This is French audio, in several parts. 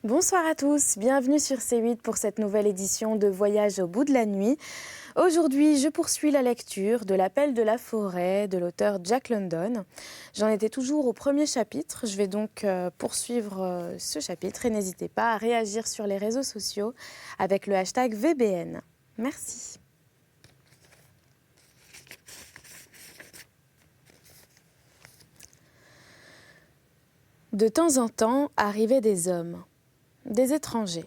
Bonsoir à tous, bienvenue sur C8 pour cette nouvelle édition de Voyage au bout de la nuit. Aujourd'hui, je poursuis la lecture de L'Appel de la forêt de l'auteur Jack London. J'en étais toujours au premier chapitre, je vais donc poursuivre ce chapitre et n'hésitez pas à réagir sur les réseaux sociaux avec le hashtag VBN. Merci. De temps en temps arrivaient des hommes, des étrangers,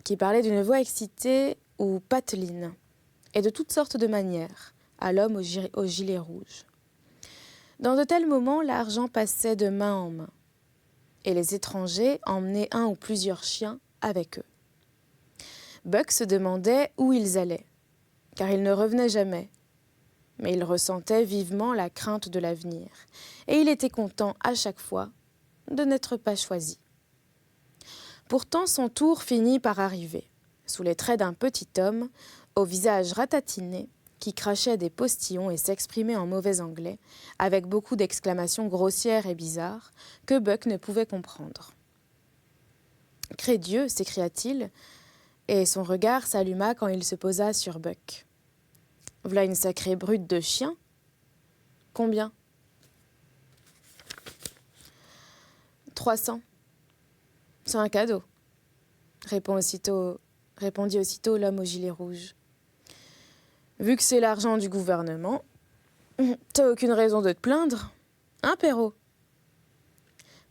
qui parlaient d'une voix excitée ou pateline, et de toutes sortes de manières, à l'homme au gilet rouge. Dans de tels moments, l'argent passait de main en main, et les étrangers emmenaient un ou plusieurs chiens avec eux. Buck se demandait où ils allaient, car ils ne revenaient jamais, mais il ressentait vivement la crainte de l'avenir, et il était content à chaque fois de n'être pas choisi. Pourtant, son tour finit par arriver, sous les traits d'un petit homme, au visage ratatiné, qui crachait des postillons et s'exprimait en mauvais anglais, avec beaucoup d'exclamations grossières et bizarres, que Buck ne pouvait comprendre. « Crédieu !» s'écria-t-il, et son regard s'alluma quand il se posa sur Buck. « V'là une sacrée brute de chien. Combien ? » 300. C'est un cadeau, répondit aussitôt l'homme au gilet rouge. Vu que c'est l'argent du gouvernement, t'as aucune raison de te plaindre, hein, Perrault ?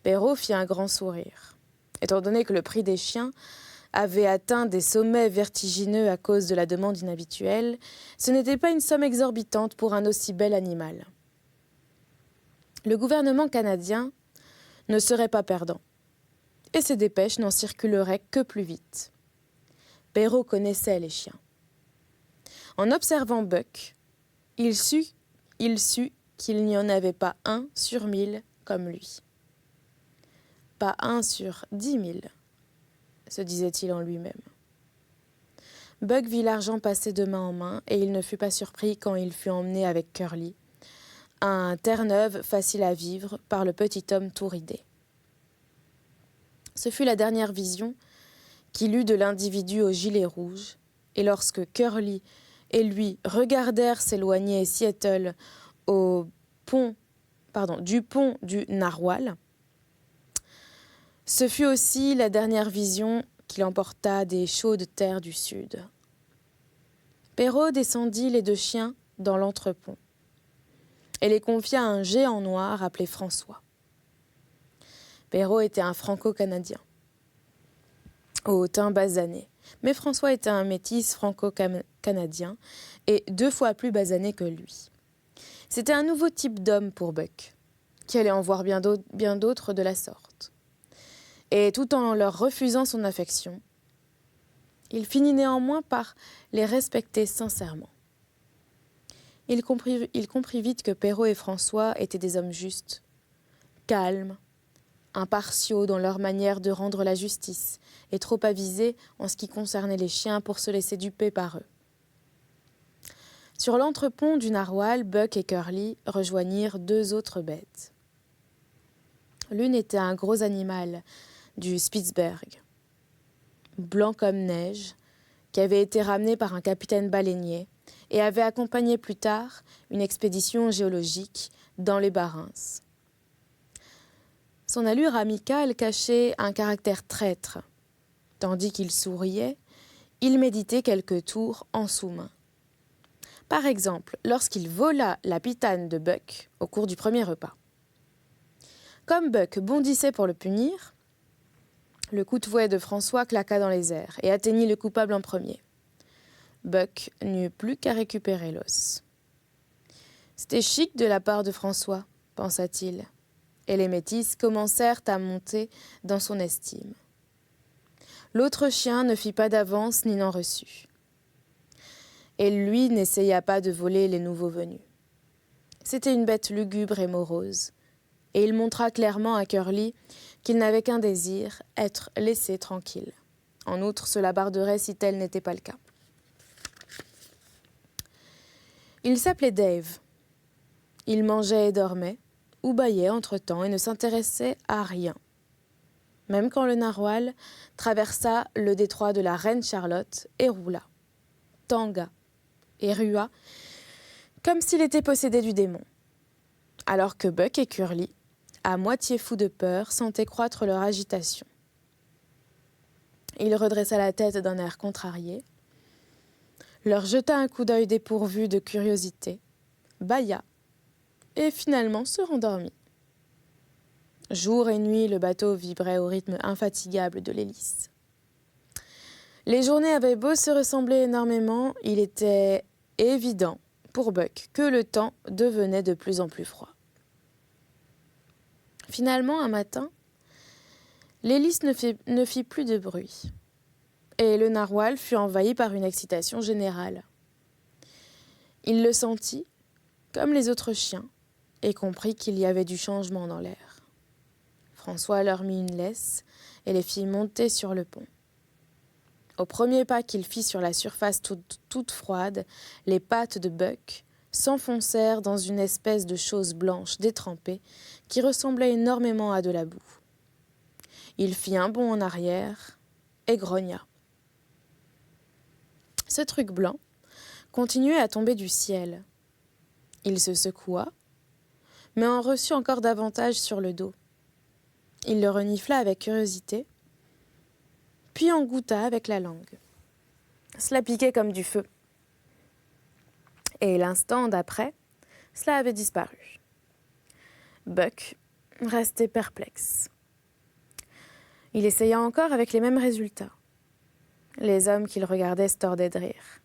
Perrault fit un grand sourire. Étant donné que le prix des chiens avait atteint des sommets vertigineux à cause de la demande inhabituelle, ce n'était pas une somme exorbitante pour un aussi bel animal. Le gouvernement canadien ne serait pas perdant, et ses dépêches n'en circuleraient que plus vite. Perrault connaissait les chiens. En observant Buck, il sut qu'il n'y en avait pas un sur 1000 comme lui. Pas un sur 10 000, se disait-il en lui-même. Buck vit l'argent passer de main en main et il ne fut pas surpris quand il fut emmené avec Curly, un Terre-Neuve facile à vivre par le petit homme tout ridé. Ce fut la dernière vision qu'il eut de l'individu au gilet rouge, et lorsque Curly et lui regardèrent s'éloigner Seattle du pont du Narwal, ce fut aussi la dernière vision qu'il emporta des chaudes terres du sud. Perrault descendit les deux chiens dans l'entrepont et les confia à un géant noir appelé François. Perrault était un franco-canadien, au teint basané, mais François était un métis franco-canadien et 2 fois plus basané que lui. C'était un nouveau type d'homme pour Buck, qui allait en voir bien d'autres de la sorte. Et tout en leur refusant son affection, il finit néanmoins par les respecter sincèrement. Il comprit vite que Perrault et François étaient des hommes justes, calmes, impartiaux dans leur manière de rendre la justice et trop avisés en ce qui concernait les chiens pour se laisser duper par eux. Sur l'entrepont du Narwal, Buck et Curly rejoignirent 2 autres bêtes. L'une était un gros animal du Spitzberg, blanc comme neige, qui avait été ramené par un capitaine baleinier et avait accompagné plus tard une expédition géologique dans les Barents. Son allure amicale cachait un caractère traître. Tandis qu'il souriait, il méditait quelques tours en sous-main. Par exemple, lorsqu'il vola la pitane de Buck au cours du premier repas. Comme Buck bondissait pour le punir, le coup de fouet de François claqua dans les airs et atteignit le coupable en premier. Buck n'eut plus qu'à récupérer l'os. C'était chic de la part de François, pensa-t-il, et les métis commencèrent à monter dans son estime. L'autre chien ne fit pas d'avance ni n'en reçut. Et lui n'essaya pas de voler les nouveaux venus. C'était une bête lugubre et morose, et il montra clairement à Curly qu'il n'avait qu'un désir, être laissé tranquille. En outre, cela barderait si tel n'était pas le cas. Il s'appelait Dave. Il mangeait et dormait, ou bâillait entre-temps et ne s'intéressait à rien. même quand le narwal traversa le détroit de la Reine Charlotte et roula, tangua et rua, comme s'il était possédé du démon. Alors que Buck et Curly, à moitié fous de peur, sentaient croître leur agitation. Il redressa la tête d'un air contrarié, leur jeta un coup d'œil dépourvu de curiosité, bâilla et finalement se rendormit. Jour et nuit, le bateau vibrait au rythme infatigable de l'hélice. Les journées avaient beau se ressembler énormément, il était évident pour Buck que le temps devenait de plus en plus froid. Finalement, un matin, l'hélice ne fit plus de bruit et le narwal fut envahi par une excitation générale. Il le sentit, comme les autres chiens, et comprit qu'il y avait du changement dans l'air. François leur mit une laisse et les fit monter sur le pont. Au premier pas qu'il fit sur la surface toute froide, les pattes de Buck s'enfoncèrent dans une espèce de chose blanche détrempée qui ressemblait énormément à de la boue. Il fit un bond en arrière et grogna. Ce truc blanc continuait à tomber du ciel. Il se secoua, mais en reçut encore davantage sur le dos. Il le renifla avec curiosité, puis en goûta avec la langue. Cela piquait comme du feu. Et l'instant d'après, cela avait disparu. Buck restait perplexe. Il essaya encore avec les mêmes résultats. Les hommes qu'il regardait se tordaient de rire.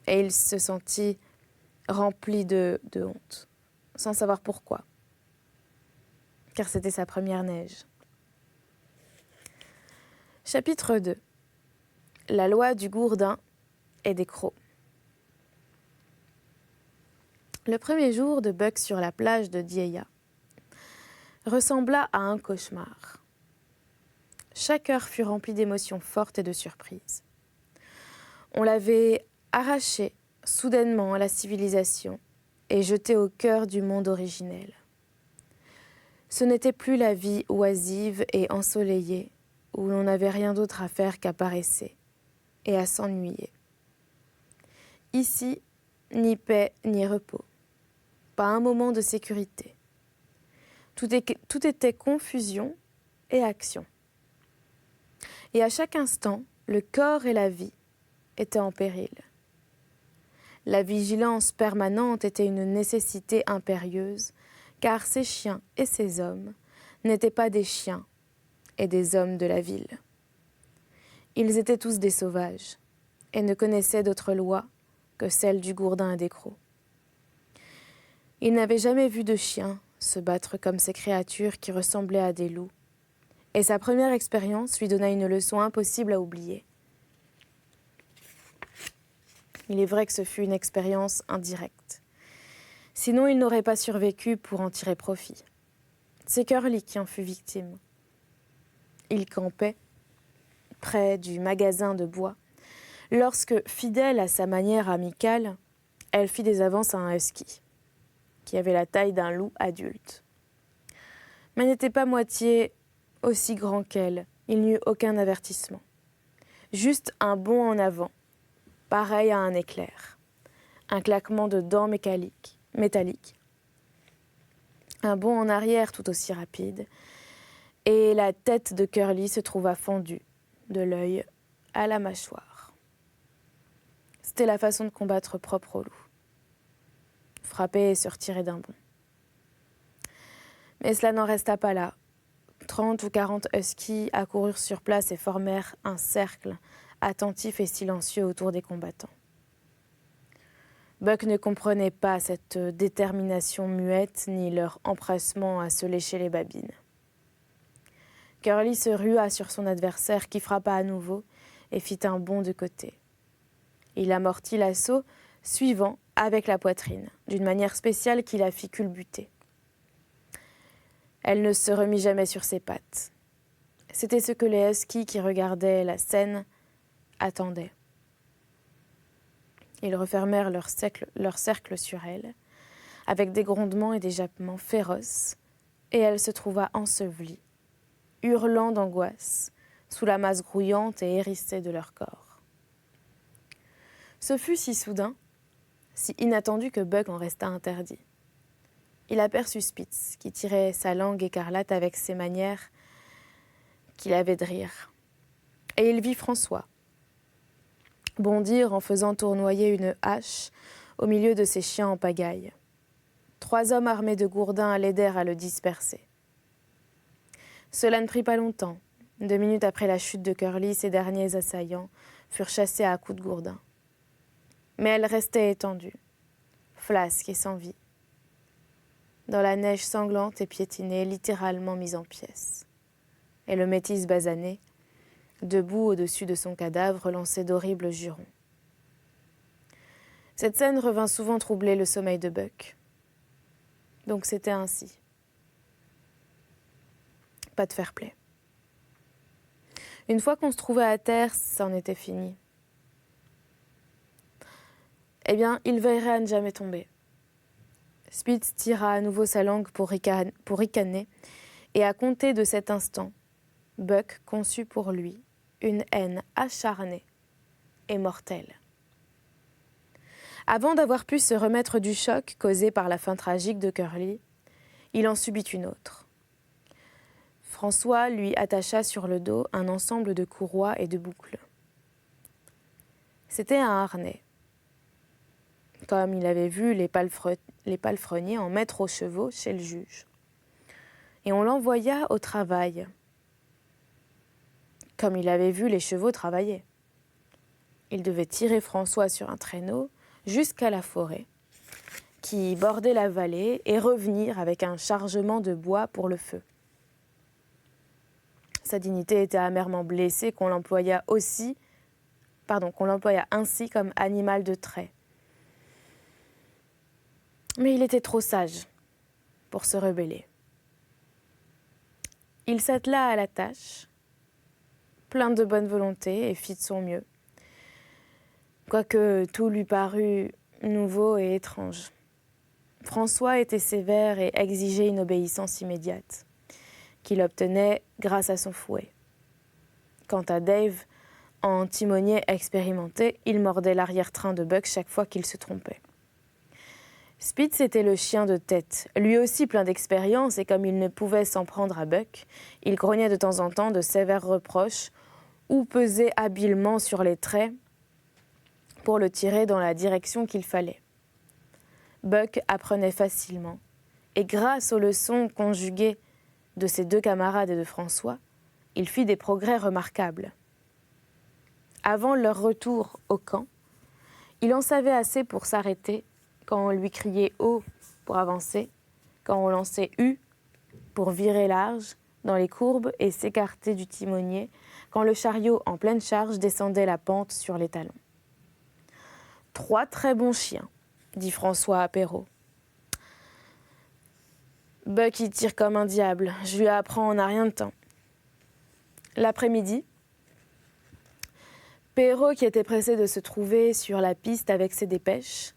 Et il se sentit rempli de honte, sans savoir pourquoi. Car c'était sa première neige. Chapitre 2. La loi du gourdin et des crocs. Le premier jour de Buck sur la plage de Dieya ressembla à un cauchemar. Chaque heure fut remplie d'émotions fortes et de surprises. On l'avait arraché soudainement à la civilisation et jeté au cœur du monde originel. Ce n'était plus la vie oisive et ensoleillée où l'on n'avait rien d'autre à faire qu'à paresser et à s'ennuyer. Ici, ni paix ni repos, pas un moment de sécurité. Tout était confusion et action. Et à chaque instant, le corps et la vie étaient en péril. La vigilance permanente était une nécessité impérieuse, car ces chiens et ces hommes n'étaient pas des chiens et des hommes de la ville. Ils étaient tous des sauvages et ne connaissaient d'autre loi que celle du gourdin et des crocs. Ils n'avaient jamais vu de chiens se battre comme ces créatures qui ressemblaient à des loups, et sa première expérience lui donna une leçon impossible à oublier. Il est vrai que ce fut une expérience indirecte. Sinon, il n'aurait pas survécu pour en tirer profit. C'est Curly qui en fut victime. Il campait près du magasin de bois lorsque, fidèle à sa manière amicale, elle fit des avances à un husky, qui avait la taille d'un loup adulte. Mais n'était pas moitié aussi grand qu'elle, il n'y eut aucun avertissement. Juste un bond en avant, pareil à un éclair, un claquement de dents métalliques, un bond en arrière tout aussi rapide, et la tête de Curly se trouva fendue, de l'œil à la mâchoire. C'était la façon de combattre propre au loup. Frapper et se retirer d'un bond. Mais cela n'en resta pas là. 30 ou 40 huskies accoururent sur place et formèrent un cercle attentif et silencieux autour des combattants. Buck ne comprenait pas cette détermination muette ni leur empressement à se lécher les babines. Curly se rua sur son adversaire qui frappa à nouveau et fit un bond de côté. Il amortit l'assaut suivant avec la poitrine, d'une manière spéciale qui la fit culbuter. Elle ne se remit jamais sur ses pattes. C'était ce que les huskies qui regardaient la scène attendaient. Ils refermèrent leur cercle sur elle, avec des grondements et des jappements féroces, et elle se trouva ensevelie, hurlant d'angoisse, sous la masse grouillante et hérissée de leur corps. Ce fut si soudain, si inattendu que Buck en resta interdit. Il aperçut Spitz, qui tirait sa langue écarlate avec ses manières qu'il avait de rire. Et il vit François bondir en faisant tournoyer une hache au milieu de ses chiens en pagaille. 3 hommes armés de gourdins l'aidèrent à le disperser. Cela ne prit pas longtemps. 2 minutes après la chute de Curly, ces derniers assaillants furent chassés à coups de gourdin. Mais elle restait étendue, flasque et sans vie, dans la neige sanglante et piétinée, littéralement mise en pièces. Et le métis basané, debout au-dessus de son cadavre, lançait d'horribles jurons. Cette scène revint souvent troubler le sommeil de Buck. Donc c'était ainsi. Pas de fair-play. Une fois qu'on se trouvait à terre, ça en était fini. Eh bien, il veillerait à ne jamais tomber. Spitz tira à nouveau sa langue pour ricaner, et à compter de cet instant, Buck conçut pour lui une haine acharnée et mortelle. Avant d'avoir pu se remettre du choc causé par la fin tragique de Curly, il en subit une autre. François lui attacha sur le dos un ensemble de courroies et de boucles. C'était un harnais, comme il avait vu les palefreniers en mettre aux chevaux chez le juge. Et on l'envoya au travail, comme il avait vu les chevaux travailler. Il devait tirer François sur un traîneau jusqu'à la forêt, qui bordait la vallée, et revenir avec un chargement de bois pour le feu. Sa dignité était amèrement blessée qu'on l'employa ainsi comme animal de trait. Mais il était trop sage pour se rebeller. Il s'attela à la tâche, plein de bonne volonté, et fit de son mieux, quoique tout lui parût nouveau et étrange. François était sévère et exigeait une obéissance immédiate, qu'il obtenait grâce à son fouet. Quant à Dave, en timonier expérimenté, il mordait l'arrière-train de Buck chaque fois qu'il se trompait. Spitz était le chien de tête, lui aussi plein d'expérience, et comme il ne pouvait s'en prendre à Buck, il grognait de temps en temps de sévères reproches ou pesait habilement sur les traits pour le tirer dans la direction qu'il fallait. Buck apprenait facilement, et grâce aux leçons conjuguées de ses 2 camarades et de François, il fit des progrès remarquables. Avant leur retour au camp, il en savait assez pour s'arrêter quand on lui criait « haut » pour avancer, quand on lançait « U » pour virer large dans les courbes et s'écarter du timonier, quand le chariot en pleine charge descendait la pente sur les talons. « 3 très bons chiens », dit François à Perrault. « Buck, il tire comme un diable, je lui apprends en un rien de temps. » L'après-midi, Perrault, qui était pressé de se trouver sur la piste avec ses dépêches,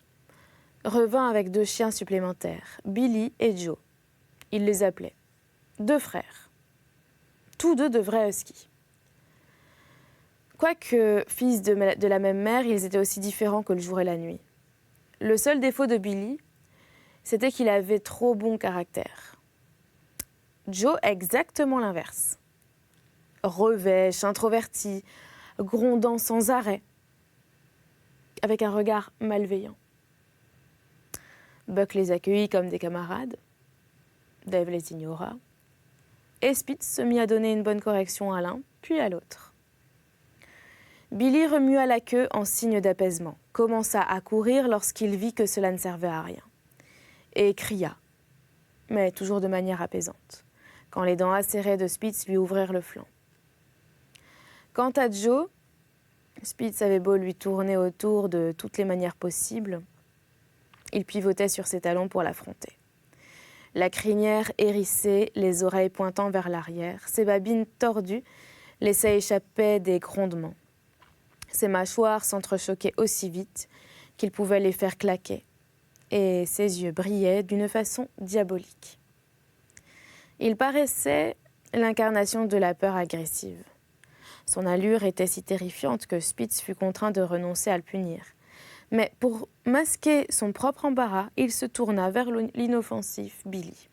revint avec 2 chiens supplémentaires, Billy et Joe. Il les appelait 2 frères, tous 2 de vrais huskies. Quoique fils de la même mère, ils étaient aussi différents que le jour et la nuit. Le seul défaut de Billy, c'était qu'il avait trop bon caractère. Joe, exactement l'inverse. Revêche, introverti, grondant sans arrêt, avec un regard malveillant. Buck les accueillit comme des camarades, Dave les ignora, et Spitz se mit à donner une bonne correction à l'un, puis à l'autre. Billy remua la queue en signe d'apaisement, commença à courir lorsqu'il vit que cela ne servait à rien, et cria, mais toujours de manière apaisante, quand les dents acérées de Spitz lui ouvrirent le flanc. Quant à Joe, Spitz avait beau lui tourner autour de toutes les manières possibles, il pivotait sur ses talons pour l'affronter. La crinière hérissée, les oreilles pointant vers l'arrière, ses babines tordues laissaient échapper des grondements. Ses mâchoires s'entrechoquaient aussi vite qu'il pouvait les faire claquer, et ses yeux brillaient d'une façon diabolique. Il paraissait l'incarnation de la peur agressive. Son allure était si terrifiante que Spitz fut contraint de renoncer à le punir. Mais pour masquer son propre embarras, il se tourna vers l'inoffensif Billy,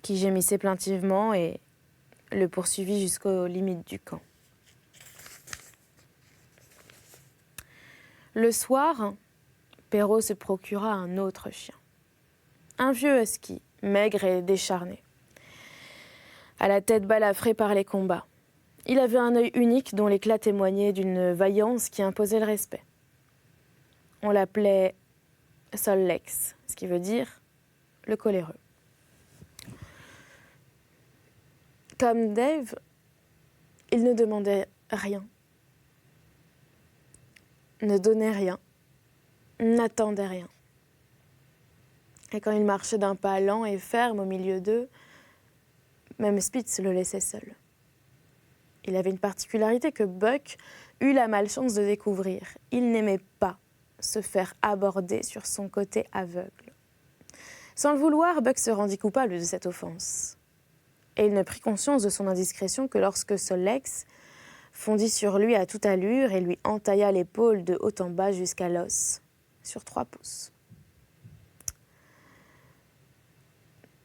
qui gémissait plaintivement et le poursuivit jusqu'aux limites du camp. Le soir, Perrault se procura un autre chien. Un vieux husky, maigre et décharné, à la tête balafrée par les combats. Il avait un œil unique dont l'éclat témoignait d'une vaillance qui imposait le respect. On l'appelait Sollex, ce qui veut dire le coléreux. Comme Dave, il ne demandait rien, ne donnait rien, n'attendait rien. Et quand il marchait d'un pas lent et ferme au milieu d'eux, même Spitz le laissait seul. Il avait une particularité que Buck eut la malchance de découvrir. Il n'aimait pas se faire aborder sur son côté aveugle. Sans le vouloir, Buck se rendit coupable de cette offense. Et il ne prit conscience de son indiscrétion que lorsque Sollex fondit sur lui à toute allure et lui entailla l'épaule de haut en bas jusqu'à l'os, sur 3 pouces.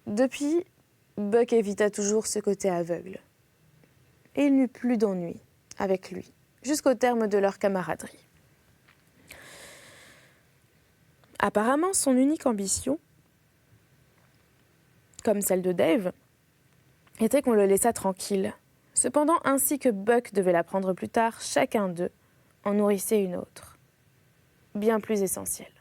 Depuis, Buck évita toujours ce côté aveugle. Et il n'eut plus d'ennui avec lui, jusqu'au terme de leur camaraderie. Apparemment, son unique ambition, comme celle de Dave, était qu'on le laissât tranquille. Cependant, ainsi que Buck devait l'apprendre plus tard, chacun d'eux en nourrissait une autre, bien plus essentielle.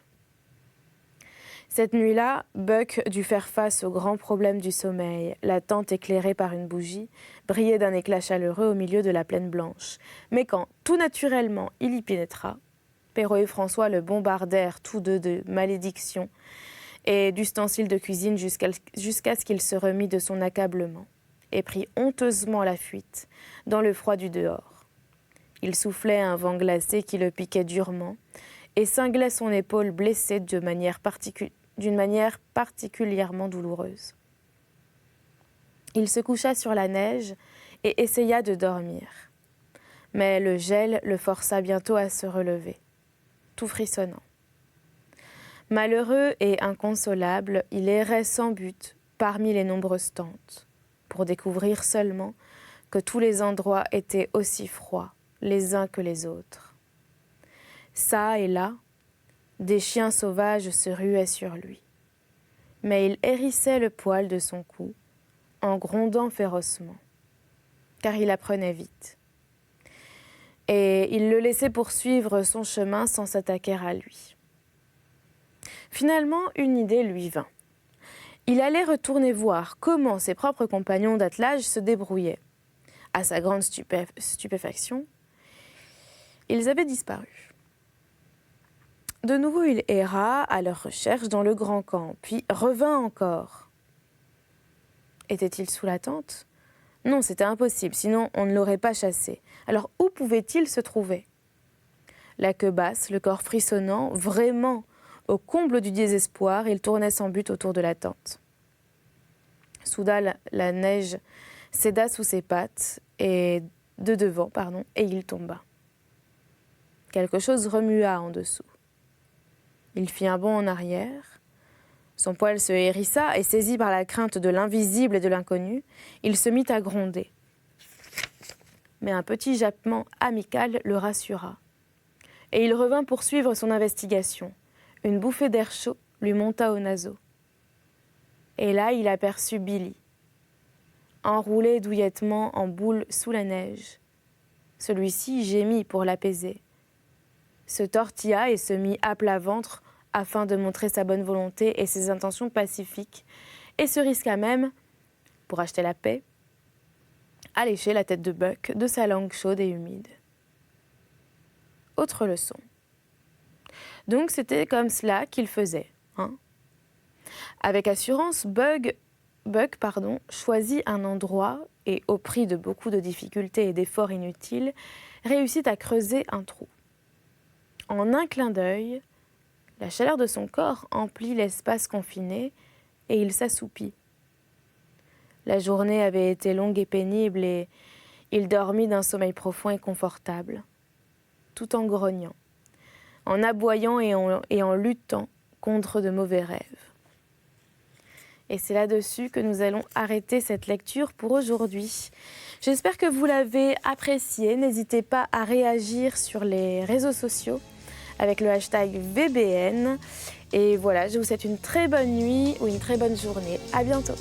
Cette nuit-là, Buck dut faire face au grand problème du sommeil. La tente éclairée par une bougie brillait d'un éclat chaleureux au milieu de la plaine blanche. Mais quand, tout naturellement, il y pénétra, Perrault et François le bombardèrent tous deux de malédictions et d'ustensiles de cuisine jusqu'à ce qu'il se remît de son accablement et prit honteusement la fuite dans le froid du dehors. Il soufflait un vent glacé qui le piquait durement et cinglait son épaule blessée d'une manière particulièrement douloureuse. Il se coucha sur la neige et essaya de dormir. Mais le gel le força bientôt à se relever, tout frissonnant. Malheureux et inconsolable, il errait sans but parmi les nombreuses tentes, pour découvrir seulement que tous les endroits étaient aussi froids les uns que les autres. Ça et là, des chiens sauvages se ruaient sur lui. Mais il hérissait le poil de son cou en grondant férocement, car il apprenait vite. Et il le laissait poursuivre son chemin sans s'attaquer à lui. Finalement, une idée lui vint. Il allait retourner voir comment ses propres compagnons d'attelage se débrouillaient. À sa grande stupéfaction, ils avaient disparu. De nouveau, il erra à leur recherche dans le grand camp, puis revint encore. Était-il sous la tente ? Non, c'était impossible, sinon on ne l'aurait pas chassé. Alors où pouvait-il se trouver ? La queue basse, le corps frissonnant, vraiment au comble du désespoir, il tournait sans but autour de la tente. Soudain, la neige céda sous ses pattes et il tomba. Quelque chose remua en dessous. Il fit un bond en arrière. Son poil se hérissa et, saisi par la crainte de l'invisible et de l'inconnu, il se mit à gronder. Mais un petit jappement amical le rassura. Et il revint poursuivre son investigation. Une bouffée d'air chaud lui monta aux naseaux. Et là, il aperçut Billy, enroulé douillettement en boule sous la neige. Celui-ci gémit pour l'apaiser, se tortilla et se mit à plat ventre afin de montrer sa bonne volonté et ses intentions pacifiques, et se risqua même, pour acheter la paix, à lécher la tête de Buck de sa langue chaude et humide. Autre leçon. Donc c'était comme cela qu'il faisait, hein ? Avec assurance, Buck choisit un endroit et, au prix de beaucoup de difficultés et d'efforts inutiles, réussit à creuser un trou. En un clin d'œil, la chaleur de son corps emplit l'espace confiné et il s'assoupit. La journée avait été longue et pénible et il dormit d'un sommeil profond et confortable, tout en grognant, en aboyant et en luttant contre de mauvais rêves. Et c'est là-dessus que nous allons arrêter cette lecture pour aujourd'hui. J'espère que vous l'avez apprécié. N'hésitez pas à réagir sur les réseaux sociaux avec le hashtag VBN. Et voilà, je vous souhaite une très bonne nuit ou une très bonne journée. À bientôt.